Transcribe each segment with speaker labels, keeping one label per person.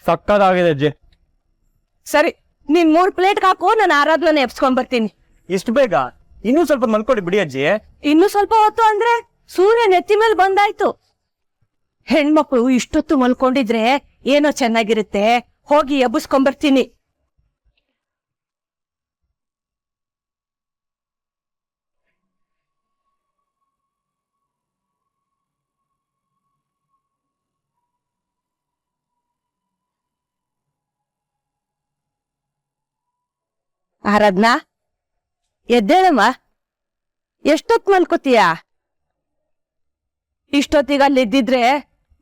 Speaker 1: ಸಕ್ಕದಾಗಿದೆ ಅಜ್ಜಿ.
Speaker 2: ಸರಿ, ನೀನ್ 3 ಪ್ಲೇಟ್ ಹಾಕು, ನಾನು ಆರಾಧನೆ ಎಪ್ಸ್ಕೊಂಡ್ ಬರ್ತೀನಿ.
Speaker 1: ಇಷ್ಟು ಬೇಗ? ಇನ್ನೂ ಸ್ವಲ್ಪ ಮಲ್ಕೊಡಿ ಬಿಡಿ ಅಜ್ಜಿ.
Speaker 2: ಇನ್ನು ಸ್ವಲ್ಪ ಹೊತ್ತು ಅಂದ್ರೆ ಸೂರ್ಯ ನೆತ್ತಿ ಮೇಲೆ ಬಂದಾಯ್ತು. ಹೆಣ್ಮಕ್ಳು ಇಷ್ಟೊತ್ತು ಮಲ್ಕೊಂಡಿದ್ರೆ ಏನೋ ಚೆನ್ನಾಗಿರುತ್ತೆ. ಹೋಗಿ ಎಬ್ಬಿಸ್ಕೊಂಡ್ಬರ್ತೀನಿ. ಆರಾಧನಾ, ಎದ್ದೇಳಮ್ಮ. ಎಷ್ಟೊತ್ ಮಲ್ಕೋತೀಯ? ಇಷ್ಟೊತ್ತಿಗೆ ಅಲ್ಲಿ ಎದ್ದಿದ್ರೆ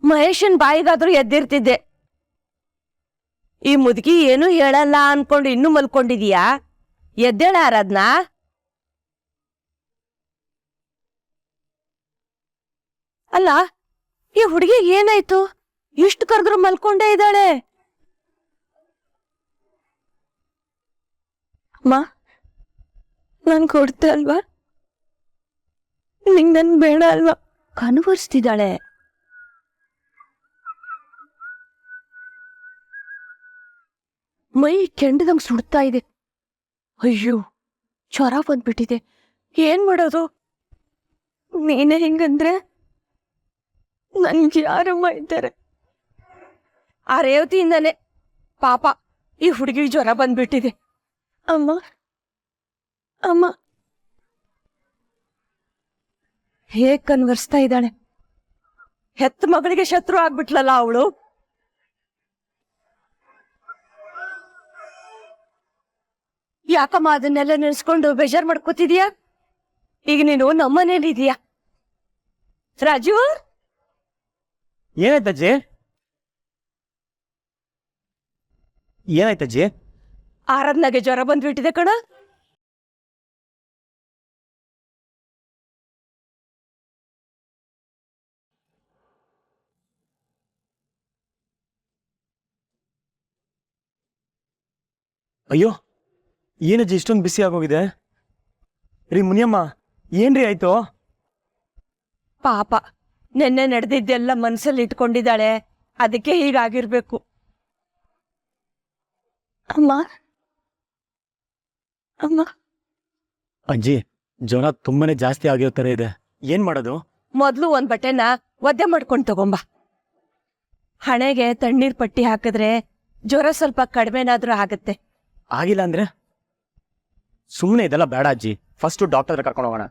Speaker 2: ಮಹೇಶನ್ ಬಾಯಿಗಾದ್ರೂ ಎದ್ದಿರ್ತಿದ್ದೆ. ಈ ಮುದುಕಿ ಏನು ಹೇಳಲ್ಲ ಅನ್ಕೊಂಡು ಇನ್ನೂ ಮಲ್ಕೊಂಡಿದೀಯಾ? ಎದ್ದೇಳ ಆರಾಧನಾ. ಅಲ್ಲ, ಈ ಹುಡುಗಿ ಏನಾಯ್ತು? ಇಷ್ಟು ಕರೆದ್ರು ಮಲ್ಕೊಂಡೇ ಇದ್ದಾಳೆ. ಅಮ್ಮ, ನಂಗೆ ಕೊಡ್ತೆ ಅಲ್ವಾ? ನಿಂಗ್ ನನ್ ಬೇಡ ಅಲ್ವಾ? ಕನ್ವರ್ಸ್ತಿದ್ದಾಳೆ. ಮೈ ಕೆಂಡದಂಗ್ ಸುಡ್ತಾ ಇದೆ. ಅಯ್ಯೋ, ಜ್ವರ ಬಂದ್ಬಿಟ್ಟಿದೆ. ಏನ್ ಮಾಡೋದು? ನೀನೇ ಹಿಂಗಂದ್ರೆ ನನ್ಗೆ ಯಾರಮ್ಮ ಇದ್ದಾರೆ? ಆ ರೇವತಿಯಿಂದಾನೆ ಪಾಪ ಈ ಹುಡುಗಿ ಜ್ವರ ಬಂದ್ಬಿಟ್ಟಿದೆ. ಅಮ್ಮ ಅಮ್ಮ, ಹೇಗ್ ಕನ್ವರ್ಸ್ತಾ ಇದ್ದಾಳೆ. ಹೆತ್ತ ಮಗಳಿಗೆ ಶತ್ರು ಆಗ್ಬಿಟ್ಲಲ್ಲ ಅವಳು. ಯಾಕಮ್ಮ ಅದನ್ನೆಲ್ಲ ನೆನೆಸ್ಕೊಂಡು ಬೇಜಾರ್ ಮಾಡ್ಕೋತಿದೀಯಾ? ಈಗ ನೀನು ನಮ್ಮನೇಲಿದೀಯಾ. ರಾಜು,
Speaker 1: ಏನಾಯ್ತಜ್ಜಿ? ಏನಾಯ್ತಜ್ಜಿ?
Speaker 2: ಆರಾಧನಾಗೆ ಜ್ವರ ಬಂದ್ಬಿಟ್ಟಿದೆ ಕಣ.
Speaker 1: ಅಯ್ಯೋ, ಏನಜ್ಜಿ ಇಷ್ಟೊಂದು ಬಿಸಿ ಆಗೋಗಿದೆ? ರೀ ಮುನಿಯಮ್ಮ, ಏನ್ರಿ ಆಯ್ತು?
Speaker 2: ಪಾಪ ನೆನ್ನೆ ನಡೆದಿದ್ದೆಲ್ಲ ಮನ್ಸಲ್ಲಿ ಇಟ್ಕೊಂಡಿದ್ದಾಳೆ. ಅದಕ್ಕೆ ಹೀಗಾಗಿರ್ಬೇಕು. ಅಮ್ಮ ಅಮ್ಮ.
Speaker 1: ಅಜ್ಜಿ, ಜ್ವರ ತುಂಬಾನೇ ಜಾಸ್ತಿ ಆಗಿರೋ ತರ ಇದೆ. ಏನ್ ಮಾಡೋದು?
Speaker 2: ಮೊದ್ಲು ಒಂದ್ ಬಟ್ಟೆನ ಒದ್ದೆ ಮಾಡ್ಕೊಂಡು ತಗೊಂಬ. ಹಣೆಗೆ ತಣ್ಣೀರ್ ಪಟ್ಟಿ ಹಾಕಿದ್ರೆ ಜ್ವರ ಸ್ವಲ್ಪ ಕಡಿಮೆನಾದ್ರೂ ಆಗತ್ತೆ.
Speaker 1: ಆಗಿಲ್ಲ ಅಂದ್ರೆ? ಸುಮ್ಮನೆ ಇದೆಲ್ಲ ಬೇಡ ಅಜ್ಜಿ, ಫಸ್ಟ್ ಡಾಕ್ಟರ್ ಹತ್ರ ಕರ್ಕೊಂಡು ಹೋಗೋಣ.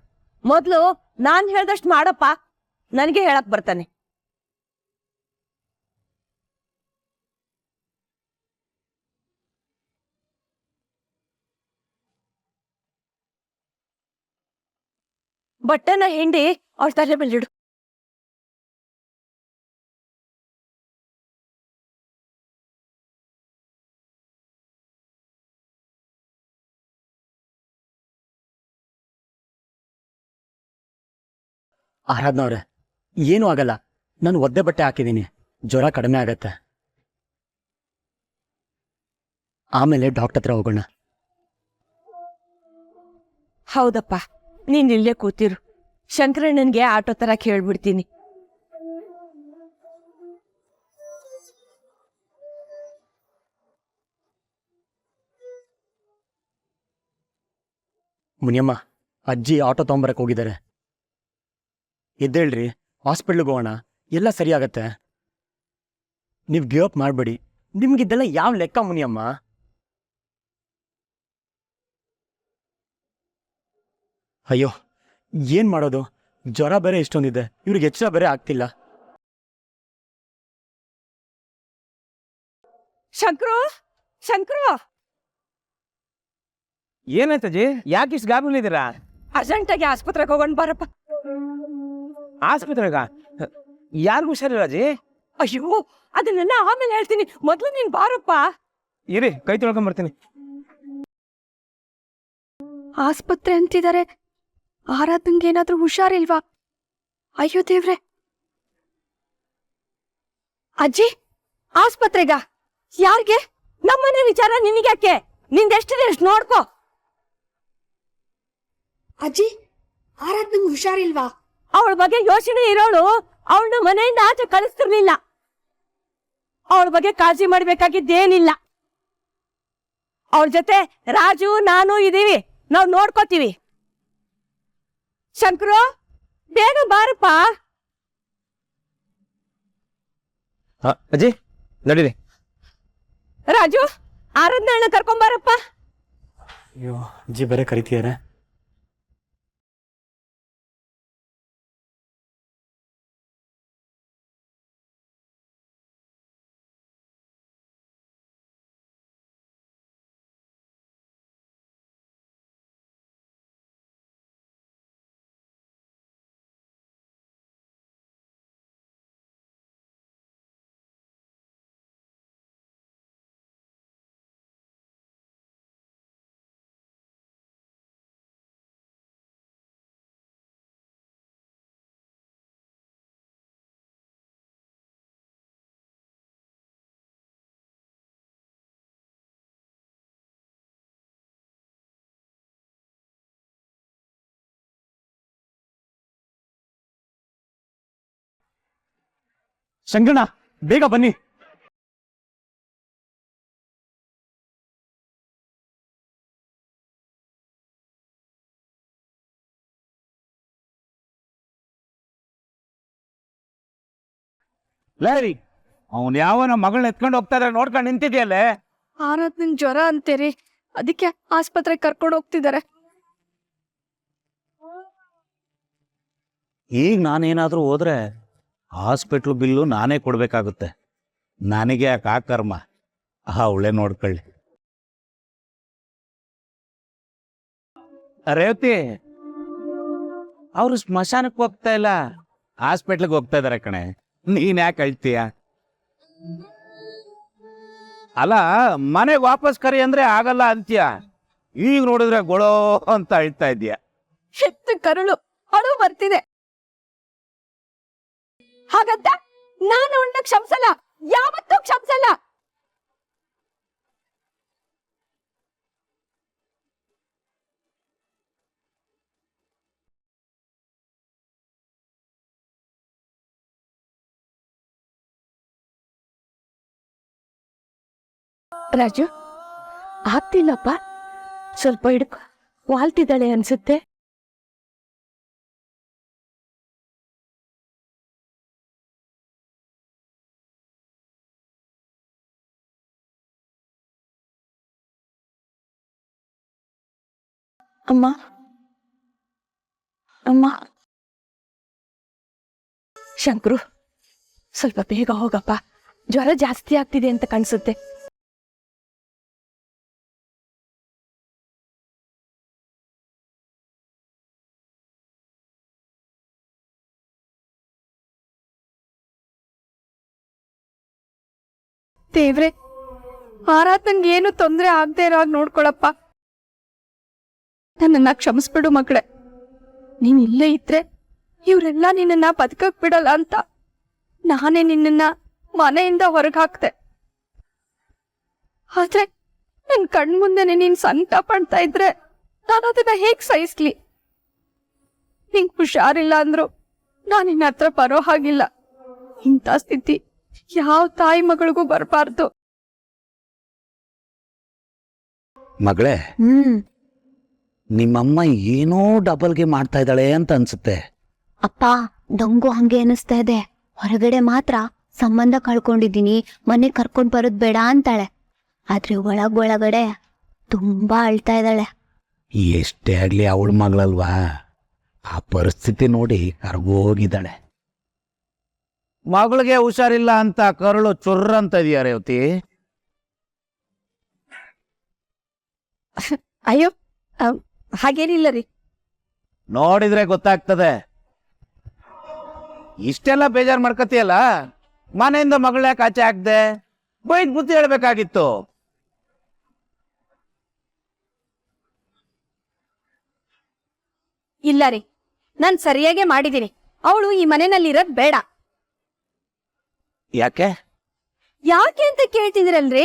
Speaker 2: ಮೊದ್ಲು ನಾನ್ ಹೇಳ್ದಷ್ಟು ಮಾಡಪ್ಪ, ನನಗೆ ಹೇಳಕ್ ಬರ್ತಾನೆ. ಬಟ್ಟೆನ ಹಿಂಡಿ ಅವ್ರ ತಲೆ ಮೇಲಿಡು.
Speaker 1: ಆರಾಧನಾ ಅವ್ರೆ, ಏನೂ ಆಗಲ್ಲ. ನಾನು ಒದ್ದೆ ಬಟ್ಟೆ ಹಾಕಿದ್ದೀನಿ, ಜ್ವರ ಕಡಿಮೆ ಆಗತ್ತೆ. ಆಮೇಲೆ ಡಾಕ್ಟರ್ ಹತ್ರ ಹೋಗೋಣ.
Speaker 2: ಹೌದಪ್ಪ, ನೀನ್ ಇಲ್ಲೇ ಕೂತಿರು. ಶಂಕರಣ್ಣನ್ಗೆ ಆಟೋ ತರ ಕೇಳ್ಬಿಡ್ತೀನಿ.
Speaker 1: ಮುನಿಯಮ್ಮ, ಅಜ್ಜಿ ಆಟೋ ತಗೊಂಬರಕ್ಕೆ ಹೋಗಿದ್ದಾರೆ. ಎದ್ದೇಳ್ರಿ, ಹಾಸ್ಪಿಟ್ಲಿಗೆ ಹೋಗೋಣ, ಎಲ್ಲ ಸರಿ ಆಗತ್ತೆ. ನೀವು ಗಿವ್ ಅಪ್ ಮಾಡಬೇಡಿ. ನಿಮ್ಗಿದ್ದೆಲ್ಲ ಯಾವ ಲೆಕ್ಕ ಮುನಿಯಮ್ಮ? ಅಯ್ಯೋ, ಏನ್ ಮಾಡೋದು? ಜ್ವರ ಬೇರೆ ಇಷ್ಟೊಂದಿದೆ, ಇವ್ರಿಗೆ ಎಚ್ಚರ ಬೇರೆ ಆಗ್ತಿಲ್ಲ.
Speaker 2: ಶಂಕರು, ಶಂಕರು,
Speaker 3: ಏನಾಯ್ತಜ್ಜಿ? ಯಾಕೆ ಇಷ್ಟು ಗಾಬರಿಲಿದ್ದೀರಾ?
Speaker 2: ಅರ್ಜೆಂಟಾಗಿ ಆಸ್ಪತ್ರೆಗೆ ಹೋಗೋಣ ಬಾರಪ್ಪ.
Speaker 3: ಆಸ್ಪತ್ರೆಗ? ಯಾರಿಗೂ ಹುಷಾರಿಲ್ಲ ಅಜ್ಜಿ?
Speaker 2: ಅಯ್ಯೋ, ಅದನ್ನೆಲ್ಲ ಆಮೇಲೆ ಹೇಳ್ತೀನಿ, ಮೊದ್ಲು ನೀನ್ ಬಾರಪ್ಪ.
Speaker 3: ಇರಿ, ಕೈ ತೊಳ್ಕೊಂಬರ್ತೀನಿ.
Speaker 2: ಆಸ್ಪತ್ರೆ ಅಂತಿದ್ದಾರೆ. ಆರಾಧನ್ಗೆ ಏನಾದ್ರೂ ಹುಷಾರಿಲ್ವಾ? ಅಯ್ಯೋ ದೇವ್ರೆ. ಅಜ್ಜಿ, ಆಸ್ಪತ್ರೆಗ? ಯಾರ್ಗೆ? ನಮ್ಮನೆ ವಿಚಾರ ನಿನಗ್ಯಾಕೆ? ನಿಂದೆಷ್ಟಿದೆ ಅಷ್ಟು ನೋಡ್ಕೋ.
Speaker 4: ಅಜ್ಜಿ, ಆರಾಧನ್ಗೆ ಹುಷಾರಿಲ್ವಾ?
Speaker 2: ಅವಳ ಬಗ್ಗೆ ಯೋಚನೆ ಇರೋಳು ಅವಳನ್ನ ಮನೆಯಿಂದ ಆಚೆ ಕಳಿಸ್ತಿರ್ಲಿಲ್ಲ. ಅವಳ ಬಗ್ಗೆ ಕಾಳಜಿ ಮಾಡ್ಬೇಕಾಗಿದ್ದೇನಿಲ್ಲ. ಅವಳ ಜೊತೆ ರಾಜು ನಾನು ಇದೀವಿ, ನಾವ್ ನೋಡ್ಕೋತೀವಿ. ಶಂಕರು, ಬೇಗ ಬಾರಪ್ಪ.
Speaker 3: ಅಜ್ಜಿ ನಡೀರಿ.
Speaker 2: ರಾಜು, ಆರಾಧನ ಕರ್ಕೊಂಬಾರಪ್ಪ.
Speaker 1: ಅಯ್ಯೋ ಅಜ್ಜಿ ಬೇರೆ ಕರಿತಿದ್ದಾರೆ. ಶಂಕರಣ್ಣ ಬೇಗ ಬನ್ನಿ.
Speaker 3: ಲೇರಿ, ಅವನ್ ಯಾವನ ಮಗಳನ್ನ ಎತ್ಕೊಂಡು ಹೋಗ್ತಾ ಇದ್ರೆ ನೋಡ್ಕೊಂಡು ನಿಂತಿದ್ಯಲ್ಲೇ.
Speaker 4: ಆರಾಧನೆಗೆ ಜ್ವರ ಅಂತೀರಿ, ಅದಕ್ಕೆ ಆಸ್ಪತ್ರೆಗೆ ಕರ್ಕೊಂಡು ಹೋಗ್ತಿದ್ದಾರೆ.
Speaker 5: ಈಗ ನಾನೇನಾದರೂ ಹೋದ್ರೆ ಹಾಸ್ಪಿಟ್ಲ್ ಬಿಲ್ಲು ನಾನೇ ಕೊಡಬೇಕಾಗುತ್ತೆ. ನನಗೆ ಯಾಕೆ ಆ ಕರ್ಮ, ಅವಳೇ ನೋಡ್ಕೊಳ್ಳಿ.
Speaker 3: ರೇವತಿ,
Speaker 5: ಅವರು ಸ್ಮಶಾನಕ್ಕೆ ಹೋಗ್ತಾ ಇಲ್ಲ, ಹಾಸ್ಪಿಟ್ಲಿಗೆ ಹೋಗ್ತಾ ಇದಾರೆ ಕಣೆ. ನೀನ್ ಯಾಕೆ ಅಳ್ತೀಯ?
Speaker 3: ಅಲ್ಲ, ಮನೆಗೆ ವಾಪಸ್ ಕರಿ ಅಂದ್ರೆ ಆಗಲ್ಲ ಅಂತ್ಯ. ಈಗ ನೋಡಿದ್ರೆ ಗೊಳೋ ಅಂತ ಅಳ್ತಾ ಇದೀಯ.
Speaker 4: ಹೆತ್ತ ಕರುಳು ಅಳು ಬರ್ತಿದೆ. ಹಾಗಂತ ನಾನು ಅವಳನ್ನ ಕ್ಷಮಿಸಲ್ಲ, ಯಾವತ್ತೂ ಕ್ಷಮಿಸಲ್ಲ.
Speaker 2: ರಾಜು, ಆಗ್ತಿಲ್ಲಪ್ಪ, ಸ್ವಲ್ಪ ಹಿಡ್ಕೊ. ವಾಲ್ತಿದ್ದಾಳೆ ಅನ್ಸುತ್ತೆ. ಅಮ್ಮ ಅಮ್ಮ. ಶಂಕರು, ಸ್ವಲ್ಪ ಬೇಗ ಹೋಗಪ್ಪ, ಜ್ವರ ಜಾಸ್ತಿ ಆಗ್ತಿದೆ ಅಂತ ಕಾಣಿಸುತ್ತೆ.
Speaker 4: ದೇವ್ರೆ, ಆರಾಧನೆಗೆ ಏನು ತೊಂದರೆ ಆಗದೆ ಇರೋ ಹಾಗೆ ನೋಡ್ಕೊಳಪ್ಪ. ನನ್ನನ್ನ ಕ್ಷಮಿಸ್ಬಿಡು ಮಗಳೇ. ನೀನ್ ಇಲ್ಲೇ ಇದ್ರೆ ಇವರೆಲ್ಲ ನಿನ್ನನ್ನ ಬದುಕಕ್ ಬಿಡಲ್ಲ ಅಂತ ನಾನೇ ನಿನ್ನನ್ನ ಮನೆಯಿಂದ ಹೊರಗೆ ಹಾಕ್ದೆ. ಆದ್ರೆ ನನ್ ಕಣ್ಮುಂದೆನೆ ನೀನ್ ಸಂಕಟ ಪಡ್ತಾ ಇದ್ರೆ ನಾನು ಅದನ್ನ ಹೇಗ್ ಸಹಿಸ್ಲಿ? ನಿಂಗ್ ಹುಷಾರಿಲ್ಲ ಅಂದ್ರು ನಾನು ನಿನ್ನ ಹತ್ರ ಬರೋ ಹಾಗಿಲ್ಲ. ಇಂಥ ಸ್ಥಿತಿ ಯಾವ ತಾಯಿ ಮಗಳಿಗೂ ಬರಬಾರ್ದು.
Speaker 5: ಮಗಳೇ, ನಿಮ್ಮಮ್ಮ ಏನೋ ಡಬಲ್ಗೆ ಮಾಡ್ತಾ ಇದ್ದಾಳೆ ಅಂತ ಅನ್ಸುತ್ತೆ.
Speaker 6: ಅಪ್ಪ, ನಂಗೂ ಹಂಗೆ ಅನಿಸ್ತಾ ಇದೆ. ಹೊರಗಡೆ ಮಾತ್ರ ಸಂಬಂಧ ಕಳ್ಕೊಂಡಿದ್ದೀನಿ, ಮನೆ ಕರ್ಕೊಂಡ್ ಬರೋದ್ ಬೇಡ ಅಂತಾಳೆ. ಆದ್ರೆ ಒಳಗಡೆ ತುಂಬಾ ಅಳ್ತಾ ಇದ್ದಾಳೆ.
Speaker 5: ಎಷ್ಟೇ ಆಗ್ಲಿ ಅವಳ ಮಗಳಲ್ವಾ, ಆ ಪರಿಸ್ಥಿತಿ ನೋಡಿ ಕರ್ಗೋಗಿದ್ದಾಳೆ. ಮಗಳಿಗೆ ಹುಷಾರಿಲ್ಲ ಅಂತ ಕರುಳು ಚುರ್ರ ಅಂತ ಇದೆಯಾ ರೇವತಿ?
Speaker 4: ಅಯ್ಯೋ, ಹಾಗೇನಿಲ್ಲ ರೀ.
Speaker 5: ನೋಡಿದ್ರೆ ಗೊತ್ತಾಗ್ತದೆ.
Speaker 3: ಇಷ್ಟೆಲ್ಲ ಬೇಜಾರು ಮಾಡ್ಕತಿಯಲ್ಲ, ಮನೆಯಿಂದ ಮಗಳ ಯಾಕೆ ಆಚೆ ಹಾಕ್ದೆ? ಬೈದ್ ಬುದ್ಧಿ ಹೇಳ್ಬೇಕಾಗಿತ್ತು.
Speaker 4: ಇಲ್ಲ ರೀ, ನಾನ್ ಸರಿಯಾಗೇ ಮಾಡಿದ್ದೀನಿ. ಅವಳು ಈ ಮನೆಯಲ್ಲಿರೋದ್ ಬೇಡ.
Speaker 5: ಯಾಕೆ?
Speaker 4: ಯಾಕೆ ಅಂತ ಕೇಳ್ತಿದಿರಲ್ರಿ?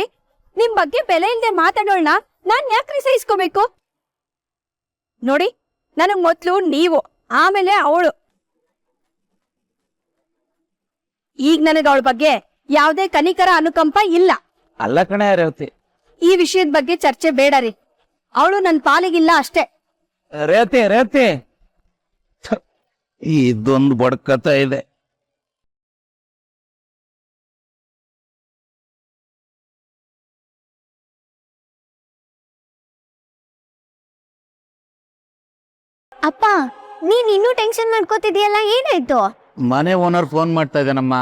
Speaker 4: ನಿಮ್ ಬಗ್ಗೆ ಬೆಲೆ ಇಲ್ದೆ ಮಾತಾಡೋಳ್ನ ನಾನ್ ಯಾಕ್ರಿ ಸಹಿಸ್ಕೋಬೇಕು? ನೋಡಿ, ನನಗ್ ಮೊದ್ಲು ನೀವು, ಆಮೇಲೆ ಅವಳು. ಈಗ ನನಗ್ ಅವಳ ಬಗ್ಗೆ ಯಾವ್ದೇ ಕನಿಕರ ಅನುಕಂಪ ಇಲ್ಲ.
Speaker 3: ಅಲ್ಲ ಕಣೆ ರೇವತಿ.
Speaker 4: ಈ ವಿಷಯದ ಬಗ್ಗೆ ಚರ್ಚೆ ಬೇಡ ರೀ. ಅವಳು ನನ್ ಪಾಲಿಗಿಲ್ಲ ಅಷ್ಟೇ.
Speaker 3: ರೇವತಿ ರೇವತಿ, ಇದೊಂದು ಬಡ್ಕತ ಇದೆ.
Speaker 6: ಅಪ್ಪ, ನೀನ್ ಇನ್ನೂ ಟೆನ್ಷನ್ ಮಾಡ್ಕೋತಿದ್ಯಲ್ಲ, ಏನಾಯ್ತು?
Speaker 5: ಮನೆ ಓನರ್ ಫೋನ್ ಮಾಡ್ತಾ ಇದ್ದಾನಮ್ಮ,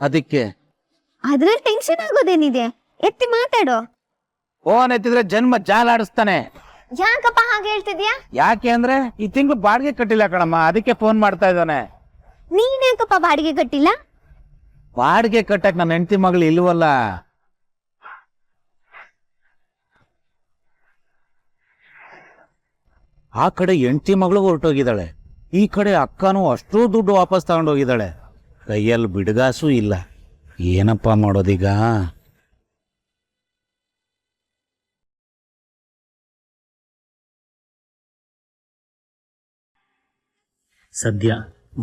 Speaker 5: ಅದಕ್ಕೆ.
Speaker 6: ಅದ್ರಲ್ಲಿ ಟೆನ್ಷನ್ ಆಗೋದೇನಿದೆ? ಎತ್ತಿ ಮಾತಾಡೋ.
Speaker 3: ಫೋನ್ ಎತ್ತಿದ್ರೆ ಜನ್ಮ ಜಾಲಾಡಿಸ್ತಾನೆ.
Speaker 6: ಯಾಕಪ್ಪ ಹಾಗೆ ಹೇಳ್ತಿದ್ಯಾ?
Speaker 3: ಯಾಕೆ ಅಂದ್ರೆ ಈ ತಿಂಗಳು ಬಾಡಿಗೆ ಕಟ್ಟಿಲ್ಲ ಕಣಮ್ಮ, ಅದಕ್ಕೆ ಫೋನ್ ಮಾಡ್ತಾ ಇದ್ದಾನೆ.
Speaker 6: ನೀನ್ ಯಾಕಪ್ಪ ಬಾಡಿಗೆ ಕಟ್ಟಿಲ್ಲ?
Speaker 3: ಬಾಡಿಗೆ ಕಟ್ಟಕ್ ನನ್ನ ಹೆಂಡತಿ ಮಗಳು ಇಲ್ವಲ್ಲ.
Speaker 5: ಆ ಕಡೆ ಹೆಂಡತಿ ಮಗಳು ಹೊರಟೋಗಿದ್ದಾಳೆ, ಈ ಕಡೆ ಅಕ್ಕನೂ ಅಷ್ಟೂ ದುಡ್ಡು ವಾಪಸ್ ತಗೊಂಡೋಗಿದ್ದಾಳೆ. ಕೈಯಲ್ಲಿ ಬಿಡುಗಾಸೂ ಇಲ್ಲ. ಏನಪ್ಪ ಮಾಡೋದೀಗ?
Speaker 1: ಸದ್ಯ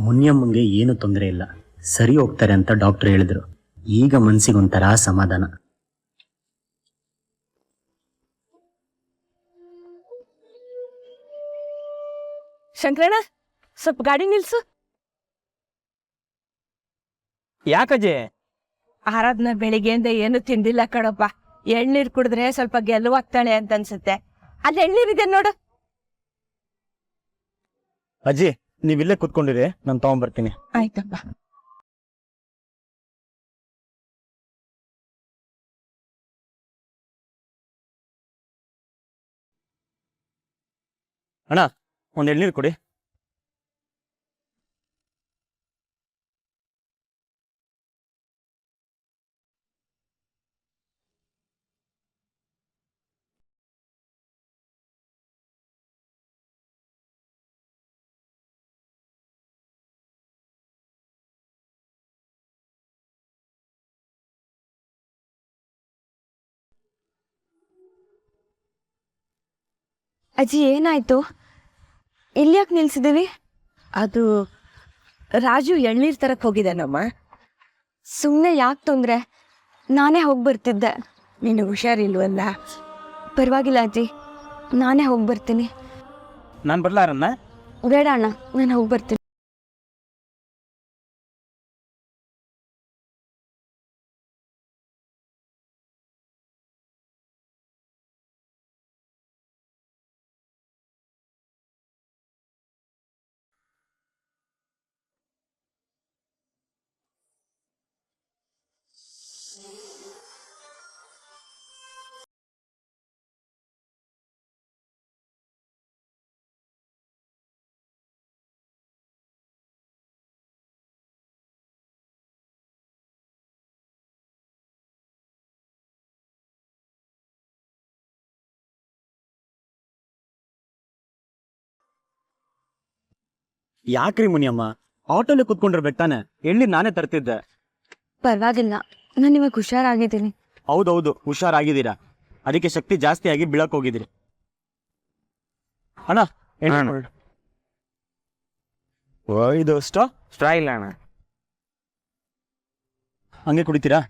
Speaker 1: ಮುನ್ಯಮ್ಮಂಗೆ ಏನು ತೊಂದರೆ ಇಲ್ಲ, ಸರಿ ಹೋಗ್ತಾರೆ ಅಂತ ಡಾಕ್ಟರ್ ಹೇಳಿದ್ರು. ಈಗ ಮನ್ಸಿಗೊಂಥರ ಸಮಾಧಾನ.
Speaker 2: ಶಂಕರಣ್ಣ, ಸ್ವಲ್ಪ ಗಾಡಿ ನಿಲ್ಸು.
Speaker 3: ಯಾಕಜ್ಜಿ?
Speaker 2: ಆರಾಧನಾ ಬೆಳಿಗ್ಗೆಯಿಂದ ಏನು ತಿಂದಿಲ್ಲ ಕಣಪ್ಪ. ಎಳ್ನೀರ್ ಕುಡಿದ್ರೆ ಸ್ವಲ್ಪ ಗೆಲುವಾಗ್ತಾಳೆ ಅಂತ ಅನ್ಸುತ್ತೆ. ಅಲ್ಲಿ ಎಳ್ನೀರಿದೆ ನೋಡು.
Speaker 1: ಅಜ್ಜಿ, ನೀವಿಲ್ಲೇ ಕುತ್ಕೊಂಡಿರಿ, ನಾನು ತಗೊಂಡ್ಬರ್ತೀನಿ.
Speaker 2: ಆಯ್ತಪ್ಪ.
Speaker 1: ಅಣ್ಣ, ಒಂದು ಎಳ್ನೀರು ಕೊಡಿ.
Speaker 4: ಅಜ್ಜಿ, ಏನಾಯ್ತು? ಇಲ್ಲಿ ಯಾಕೆ ನಿಲ್ಸಿದೀವಿ?
Speaker 2: ಅದು ರಾಜು ಎಳ್ನೀರ್ ತರಕ್ ಹೋಗಿದ್ದಾನಮ್ಮ.
Speaker 4: ಸುಮ್ಮನೆ ಯಾಕೆ ತೊಂದ್ರೆ? ನಾನೇ ಹೋಗಿ ಬರ್ತಿದ್ದೆ.
Speaker 2: ನೀನು ಹುಷಾರಿಲ್ವಲ್ಲ?
Speaker 4: ಪರವಾಗಿಲ್ಲ ಅಜ್ಜಿ, ನಾನೇ ಹೋಗಿ ಬರ್ತೀನಿ.
Speaker 1: ನಾನು ಬರ್ಲಾರನ್ನ?
Speaker 4: ಬೇಡ ಅಣ್ಣ, ನಾನು ಹೋಗಿ ಬರ್ತೀನಿ.
Speaker 1: ಯಾಕ್ರಿ ಮುನಿಯಮ್ಮ, ಆಟೋಲೆ ಕುತ್ಕೊಂಡಿರ್ಬೇಕು ತಾನೆ? ಎಳ್ನೀರು ನಾನೇ ತರ್ತಿದ್ದೆ.
Speaker 4: ಪರವಾಗಿಲ್ಲ, ನಾನು ಇವಾಗ ಹುಷಾರಾಗಿದ್ದೀನಿ.
Speaker 1: ಹೌದೌದು, ಹುಷಾರಾಗಿದ್ದೀರಾ. ಅದಕ್ಕೆ ಶಕ್ತಿ ಜಾಸ್ತಿ ಆಗಿ ಬೀಳಕ್ ಹೋಗಿದ್ದೀರಿ. ಅಣ್ಣ, ಇದು
Speaker 3: ಸ್ಟ್ರಾ ಇಲ್ಲ ಅಣ್ಣ.
Speaker 1: ಹಂಗೆ ಕುಡಿತೀರಾ?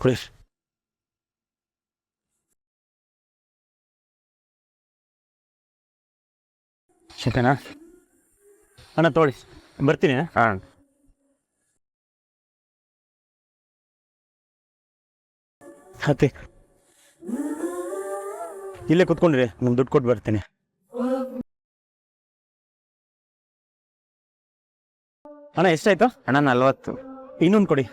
Speaker 1: ಕುಡಿ. ಶಂಕರಣ್ಣ, ಅಣ್ಣ ತೋಳಿ, ಬರ್ತೀನಿ. ಹತ್ತಿ ಇಲ್ಲೇ ಕುತ್ಕೊಂಡ್ರಿ, ನಾನು ದುಡ್ಡು ಕೊಟ್ಟು ಬರ್ತೀನಿ. ಅಣ್ಣ ಎಷ್ಟಾಯ್ತು?
Speaker 3: ಅಣ್ಣ 40.
Speaker 1: ಇನ್ನೊಂದು ಕೊಡಿ.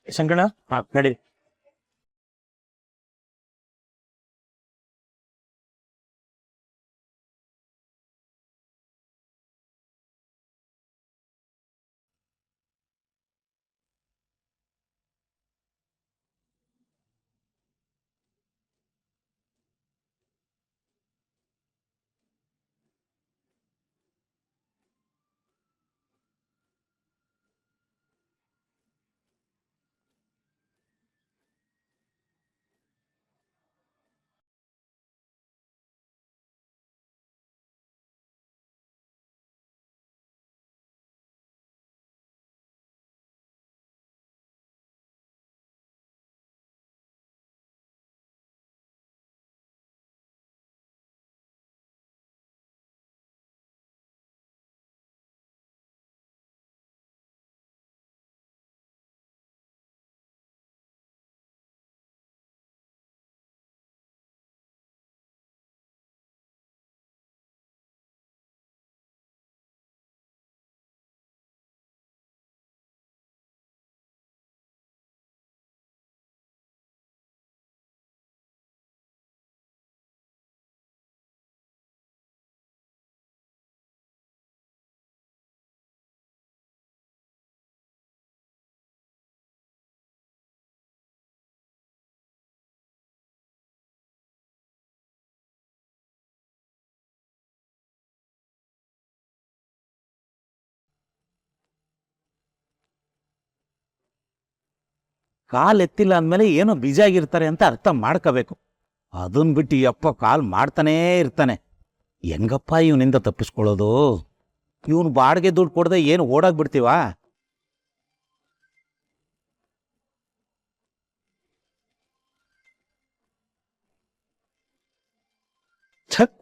Speaker 3: ಶಂಕರಣ್ಣ ನಡಿ.
Speaker 5: ಕಾಲ್ ಎತ್ತಿಲ್ಲ ಅಂದಮೇಲೆ ಏನೋ ಬಿಜಿ ಆಗಿರ್ತಾರೆ ಅಂತ ಅರ್ಥ ಮಾಡ್ಕೋಬೇಕು. ಅದನ್ ಬಿಟ್ಟು ಯಪ್ಪ ಕಾಲ್ ಮಾಡ್ತಾನೇ ಇರ್ತಾನೆ. ಹೆಂಗಪ್ಪ ಇವನಿಂದ ತಪ್ಪಿಸ್ಕೊಳ್ಳೋದು? ಇವನು ಬಾಡಿಗೆ ದುಡ್ಡು ಕೊಡದೆ ಏನು ಓಡಾಗ್ಬಿಡ್ತೀವಾ? ಛತ್,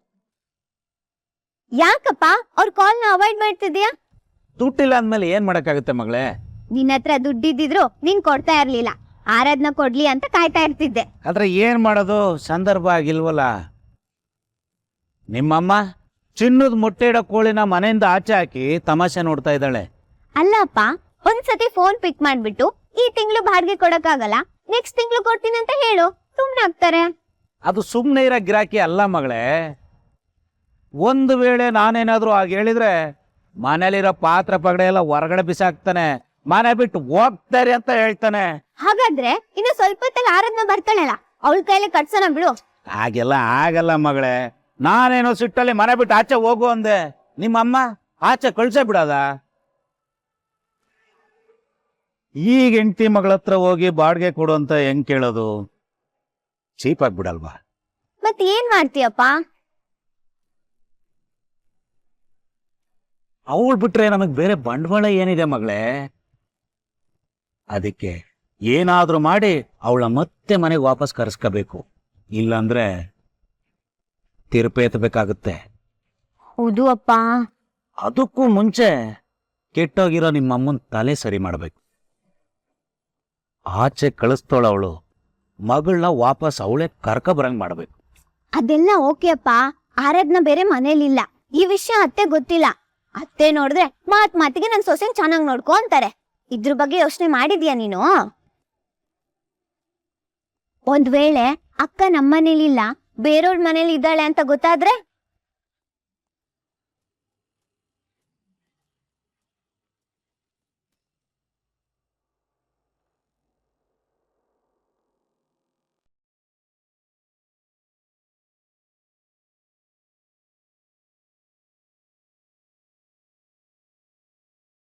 Speaker 6: ಯಾಕಪ್ಪ ಅವ್ರ ಕಾಲ್ನ ಅವಾಯ್ಡ್ ಮಾಡ್ತಿದ್ಯಾ?
Speaker 5: ದುಡ್ಡಿಲ್ಲ ಅಂದ್ಮೇಲೆ ಏನ್ ಮಾಡಕ್ಕಾಗುತ್ತೆ ಮಗಳೇ?
Speaker 6: ನಿನ್ನ ಹತ್ರ ದುಡ್ಡಿದ್ದಿದ್ರು ನೀನ್ ಕೊಡ್ತಾ ಇರ್ಲಿಲ್ಲ. ಆರಾಧ್ನ ಕೊಡ್ಲಿ ಅಂತ ಕಾಯ್ತಾ ಇರ್ತಿದ್ದೆ.
Speaker 5: ಆದ್ರೆ ಏನ್ ಮಾಡೋದು, ಸಂದರ್ಭ ಆಗಿಲ್ವಲ್ಲ. ನಿಮ್ಮಮ್ಮ ಚಿನ್ನದ ಮೊಟ್ಟೆ ಇಡೋ ಕೋಳಿನ ಮನೆಯಿಂದ ಆಚೆ ಹಾಕಿ ತಮಾಷೆ ನೋಡ್ತಾ ಇದ್ದಾಳೆ.
Speaker 6: ಅಲ್ಲಪ್ಪ, ಒಂದ್ಸತಿ ಫೋನ್ ಪಿಕ್ ಮಾಡ್ಬಿಟ್ಟು ಈ ತಿಂಗಳು ಬಾಡಿಗೆ ಕೊಡಕ್ಕಾಗಲ್ಲ, ನೆಕ್ಸ್ಟ್ ತಿಂಗಳು ಕೊಡ್ತೀನಿ ಅಂತ ಹೇಳು, ಸುಮ್ನಾಗ್ತಾರೆ.
Speaker 5: ಅದು ಸುಮ್ಮನೆ ಇರೋ ಗಿರಾಕಿ ಅಲ್ಲ ಮಗಳೇ. ಒಂದು ವೇಳೆ ನಾನೇನಾದ್ರೂ ಆಗ ಹೇಳಿದ್ರೆ ಮನೇಲಿರೋ ಪಾತ್ರೆ ಪಗಡೆ ಎಲ್ಲ ಹೊರಗಡೆ ಬಿಸಾಕ್ತಾನೆ, ಮನೆ ಬಿಟ್ಟು ಹೋಗ್ತಾರೆ ಅಂತ ಹೇಳ್ತಾನೆ.
Speaker 6: ಹಾಗಾದ್ರೆ ಇನ್ನು ಸ್ವಲ್ಪ ಹೊತ್ತಲ್ಲಿ ಆರಾಧ್ನ ಬರ್ತಾಳಲ್ಲ, ಅವಳ ಕೈಲಿ ಕಟ್ಸೋಣ ಬಿಡು.
Speaker 5: ಹಾಗೆಲ್ಲ ಆಗಲ್ಲ ಮಗಳೇ. ನಾನೇನೋ ಸಿಟ್ಟಲ್ಲಿ ಮನೆ ಬಿಟ್ಟು ಆಚೆ ಹೋಗು ಅಂದೆ, ನಿಮ್ಮಮ್ಮ ಆಚೆ ಕಳ್ಸೇ ಬಿಡದ? ಈಗ ಹೆಂಡತಿ ಮಗಳ ಹತ್ರ ಹೋಗಿ ಬಾಡಿಗೆ ಕೊಡು ಅಂತ ಹೆಂಗ್ ಕೇಳೋದು? ಚೀಪ್ ಆಗ್ಬಿಡಲ್ವಾ?
Speaker 6: ಮತ್ ಏನ್ ಮಾಡ್ತೀಯಪ್ಪ?
Speaker 5: ಅವಳು ಬಿಟ್ರೆ ನಮಗ್ ಬೇರೆ ಬಂಡವಾಳ ಏನಿದೆ ಮಗಳೇ? ಅದಕ್ಕೆ ಏನಾದ್ರೂ ಮಾಡಿ ಅವಳ ಮತ್ತೆ ಮನೆಗೆ ವಾಪಸ್ ಕರೆಸ್ಕೋಬೇಕು. ಇಲ್ಲಾಂದ್ರೆ ತಿರುಪೆ ಎತ್ತಬೇಕಾಗುತ್ತೆ.
Speaker 6: ಹೌದು ಅಪ್ಪ.
Speaker 5: ಅದಕ್ಕೂ ಮುಂಚೆ ಕೆಟ್ಟೋಗಿರೋ ನಿಮ್ಮಮ್ಮನ ತಲೆ ಸರಿ ಮಾಡ್ಬೇಕು. ಆಚೆ ಕಳಿಸ್ತೋಳ ಅವಳು, ಮಗಳನ್ನ ವಾಪಸ್ ಅವಳೇ ಕರ್ಕೊಬರಂಗ್ ಮಾಡ್ಬೇಕು.
Speaker 6: ಅದೆಲ್ಲ ಓಕೆ ಅಪ್ಪ. ಆರಾಧ್ನ ಬೇರೆ ಮನೇಲಿಲ್ಲ, ಈ ವಿಷಯ ಅತ್ತೆ ಗೊತ್ತಿಲ್ಲ. ಅತ್ತೆ ನೋಡಿದ್ರೆ ಮಾತಿಗೆ ನನ್ ಸೊಸೆನ್ ಚೆನ್ನಾಗ್ ನೋಡ್ಕೊ ಅಂತಾರೆ. ಇದ್ರ ಬಗ್ಗೆ ಯೋಚನೆ ಮಾಡಿದ್ಯಾ ನೀನು? ಒಂದ್ ವೇಳೆ ಅಕ್ಕ ನಮ್ಮನೇಲಿಲ್ಲ, ಬೇರೆಯವ್ರ ಮನೇಲಿ ಇದ್ದಾಳೆ ಅಂತ ಗೊತ್ತಾದ್ರೆ